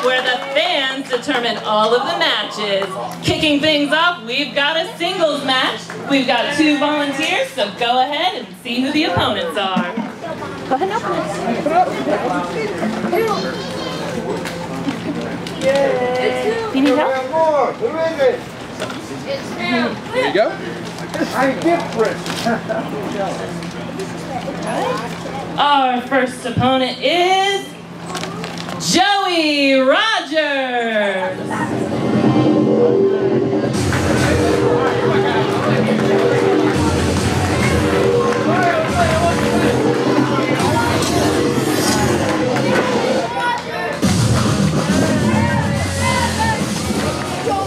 where the fans determine all of the matches. Kicking things off, we've got a singles match. We've got 2 volunteers, so go ahead and see who the opponents are. Go ahead and open it. You need help? There you go. Our first opponent is Joey Rogers.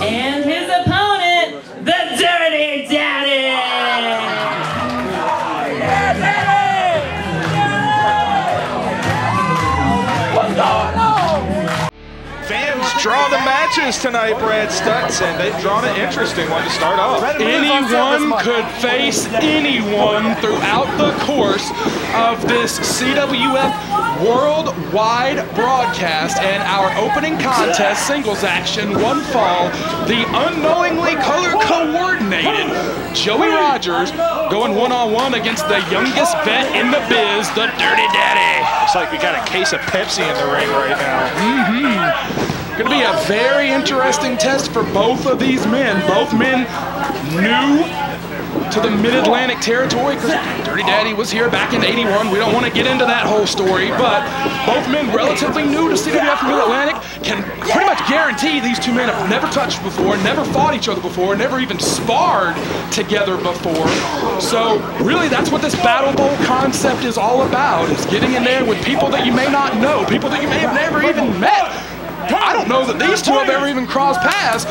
And his opponent, the Dirty Daddy. Fans draw the matches tonight, Brad Stutts, and they've drawn an interesting one to start off. Anyone could face anyone throughout the course of this CWF worldwide broadcast, and our opening contest, singles action, one fall, the unknowingly color-coordinated Joey Rogers going one-on-one against the youngest vet in the biz, the Dirty Daddy. It's like we got a case of Pepsi in the ring right now. Going to be a very interesting test for both of these men. Both men new to the Mid-Atlantic territory, because Dirty Daddy was here back in '81. We don't want to get into that whole story, but both men relatively new to CWF Mid-Atlantic. Can pretty much guarantee these two men have never touched before, never fought each other before, never even sparred together before. So really that's what this Battle Bowl concept is all about, is getting in there with people that you may not know, people that you may have never even met. I don't know that these two have ever even crossed paths.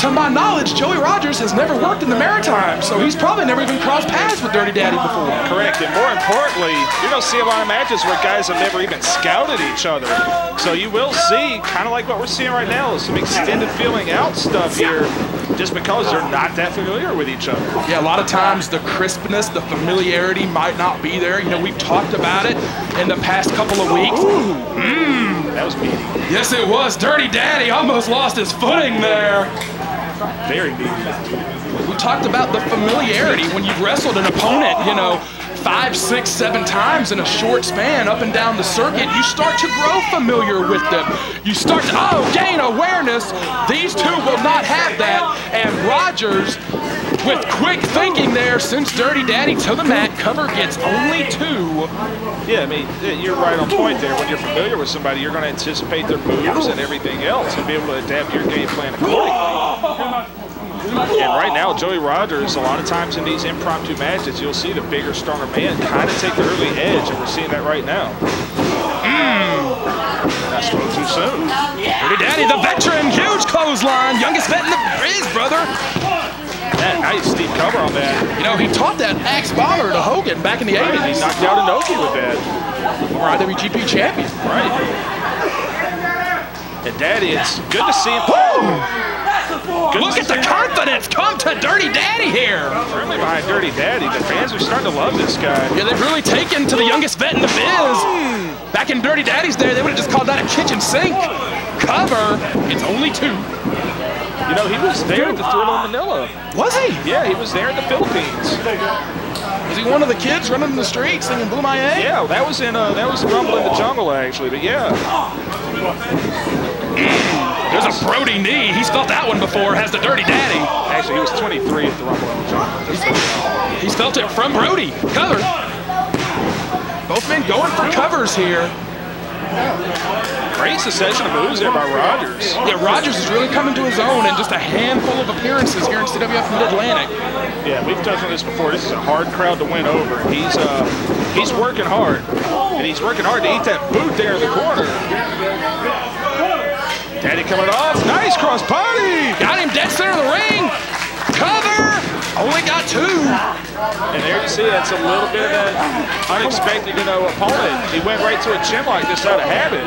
To my knowledge, Joey Rogers has never worked in the Maritimes, so he's probably never even crossed paths with Dirty Daddy before. Correct, and more importantly, you're going to see a lot of matches where guys have never even scouted each other. So you will see, kind of like what we're seeing right now, some extended feeling out stuff here, just because they're not that familiar with each other. Yeah, a lot of times the crispness, the familiarity might not be there. You know, we've talked about it in the past couple of weeks. That was meaty. Yes, it was. Dirty Daddy almost lost his footing there. Very meaty. We talked about the familiarity when you've wrestled an opponent, you know, 5, 6, 7 times in a short span up and down the circuit. You start to grow familiar with them. You start to, gain awareness. These two will not have that. And Rogers, with quick thinking there, sends Dirty Daddy to the mat. Cover gets only 2. Yeah, I mean, you're right on point there. When you're familiar with somebody, you're going to anticipate their moves and everything else and be able to adapt your game plan accordingly. And right now, Joey Rogers, a lot of times in these impromptu matches, you'll see the bigger, stronger man kind of take the early edge, and we're seeing that right now. I spoke too soon. Dirty Daddy, the veteran, huge clothesline, youngest vet in the biz, brother. That nice steep cover on that. You know, he taught that axe bomber to Hogan back in the 80s. He knocked out Inoki with that. Former IWGP champion. Right. And Daddy, it's good to see him. Look at the confidence come to Dirty Daddy here. Firmly behind Dirty Daddy. The fans are starting to love this guy. Yeah, they've really taken to the youngest vet in the biz. Back in Dirty Daddy's day, they would have just called that a kitchen sink. Cover, it's only 2. You know, he was there at the Thrilla in Manila. Was he? Yeah, he was there in the Philippines. Was he one of the kids running in the streets singing Blue My Egg? Yeah, that was Rumble in the Jungle, actually, but yeah. There's a Brody knee. He's felt that one before, has the Dirty Daddy. Actually, he was 23 at the Rumble in the Jungle. He's felt it from Brody. Cover. Both men going for covers here. Great succession of moves there by Rogers. Yeah, Rogers is really coming to his own in just a handful of appearances here in CWF Mid-Atlantic. Yeah, we've touched on this before. This is a hard crowd to win over. He's working hard, and he's working hard to eat that boot there in the corner. Daddy coming off. Nice cross body. Got him dead center of the ring. Cover. Only got 2. And there you see, that's a little bit of that unexpected, opponent. He went right to a chin like this out of habit.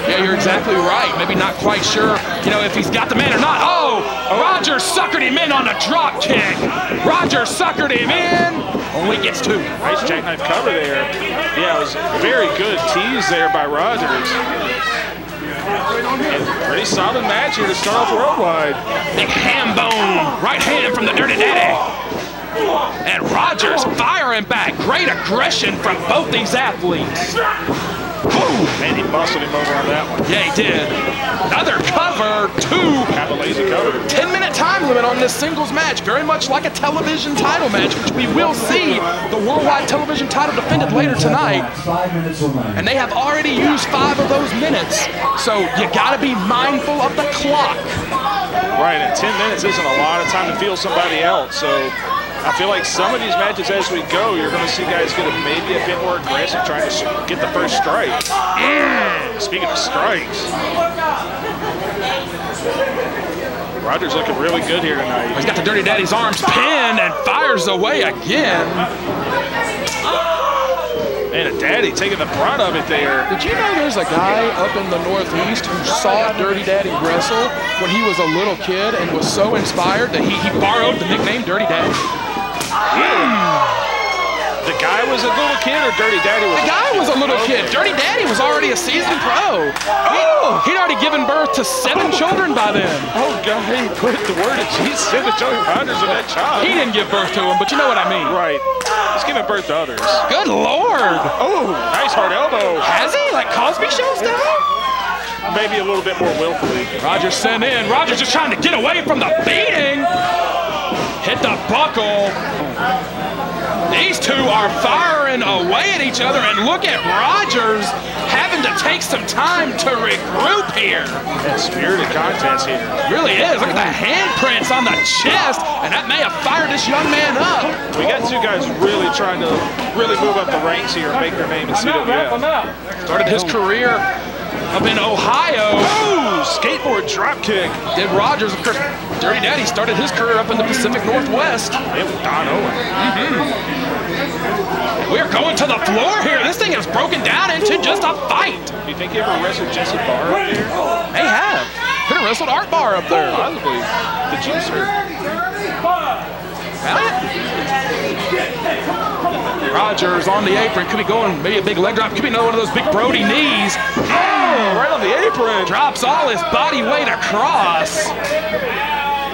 Yeah, you're exactly right. Maybe not quite sure, if he's got the man or not. Oh, Rogers suckered him in on the drop kick. Rogers suckered him in. Only gets 2. Nice jackknife cover there. Yeah, it was a very good tease there by Rogers. Pretty solid match here to start off worldwide. Big ham bone, right hand from the Dirty Daddy. And Rogers firing back. Great aggression from both these athletes. Man, he busted him over on that one. Yeah, he did. Another cover, two. Have a lazy cover. 10-minute time limit on this singles match. Very much like a television title match, which we will see the worldwide television title defended later tonight. And they have already used 5 of those minutes. So you gotta be mindful of the clock. Right, and 10 minutes isn't a lot of time to feel somebody else. So I feel like some of these matches as we go, you're going to see guys get maybe a bit more aggressive trying to get the first strike. Speaking of strikes, Rogers looking really good here tonight. He's got the Dirty Daddy's arms pinned and fires away again. And a Daddy taking the brunt of it there. Did you know there's a guy up in the Northeast who saw Dirty Daddy wrestle when he was a little kid and was so inspired that he borrowed the nickname Dirty Daddy? The guy was a little kid or Dirty Daddy was? The guy was a little kid. Dirty Daddy was already a seasoned pro. He'd already given birth to 7 children by then. Oh, God, he put the word of Jesus into Joey Rogers with that child. He didn't give birth to him, but you know what I mean. Right. He's giving birth to others. Good Lord. Oh, nice hard elbow. Has he? Like Cosby Show style? Maybe a little bit more willfully. Rogers sent in. Rogers just trying to get away from the beating. Hit the buckle. These two are firing away at each other, and look at Rogers having to take some time to regroup here. And spirited contest here. Really is. Look at the handprints on the chest, and that may have fired this young man up. We got two guys really trying to move up the ranks here and make their name in CWF. Started his career up in Ohio. Oh, skateboard drop kick. Did Rogers, of course. Dirty Daddy started his career up in the Pacific Northwest. It was Don Owen. We're going to the floor here. This thing is broken down into just a fight. Do you think he ever wrestled Jesse Barr up there? They have. Could have wrestled Art Barr up there. Possibly. The juicer. Rogers on the apron. Could be going maybe a big leg drop. Could be another one of those big Brody knees. Oh, right on the apron. Drops all his body weight across.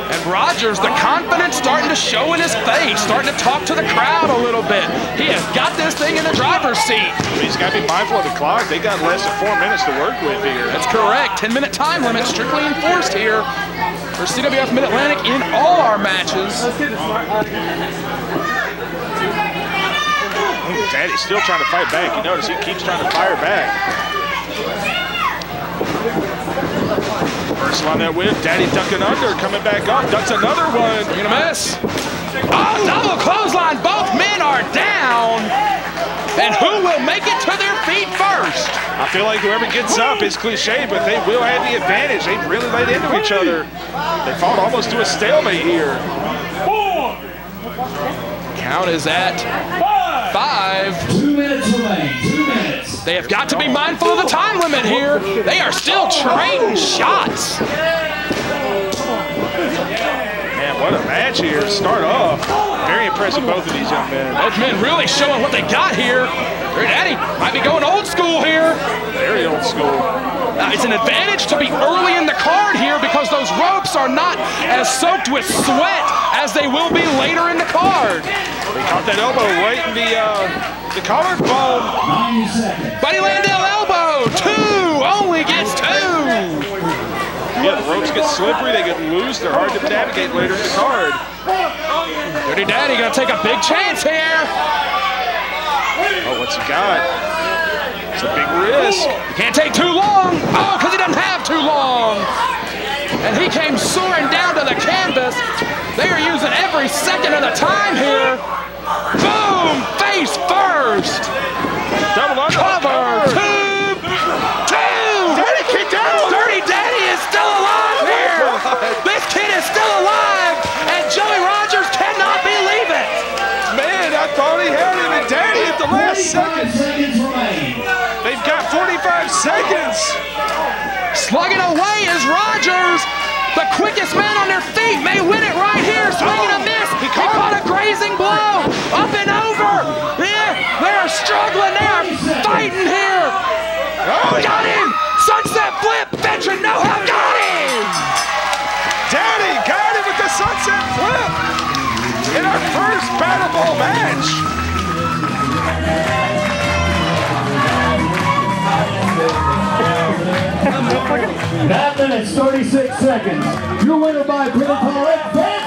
And Rogers, the confidence starting to show in his face, starting to talk to the crowd a little bit. He has got this thing in the driver's seat. He's got to be mindful of the clock. They got less than 4 minutes to work with here. That's correct. 10-minute time limit strictly enforced here for CWF Mid-Atlantic in all our matches. Daddy's still trying to fight back. You notice he keeps trying to fire back. First on that whip, Daddy ducking under, coming back up, ducks another one. You're gonna miss. Oh, double clothesline, both men are down. And who will make it to their feet first? I feel like whoever gets up is cliche, but they will have the advantage. They really laid into each other. They fought almost to a stalemate here. Count is at 5. 2 minutes remain. 2 minutes. They have got to be mindful of the time limit here. They are still trading shots. Man, what a match here to start off. Very impressive, both of these young men. Both men really showing what they got here. Dirty Daddy might be going old school here. Very old school. It's an advantage to be early in the card here because those ropes are not as soaked with sweat as they will be later in the card. They caught that elbow right in the collarbone. Buddy Landell elbow, 2, only gets 2. Yeah, the ropes get slippery, they get loose, they're hard to navigate later in the card. Dirty Daddy gonna take a big chance here. Oh, what's he got? It's a big risk. He can't take too long. Oh, because he doesn't have too long. And he came soaring down to the canvas. They are using every second of the time here. Boom! Face first. Double under. Cover. 2, 2. Daddy kicked out. Dirty Daddy is still alive here. This kid is still alive, and Joey Rogers cannot believe it. Man, I thought he had it, and Daddy at the last second. They've got 45 seconds. Slugging away is Rogers. The quickest man on their feet may win it right here. Swinging a miss. He caught a grazing blow. Up and over. Yeah, they're struggling. They're fighting here. Oh, got him. Sunset flip. 9 minutes, 36 seconds. Your winner by pinfall,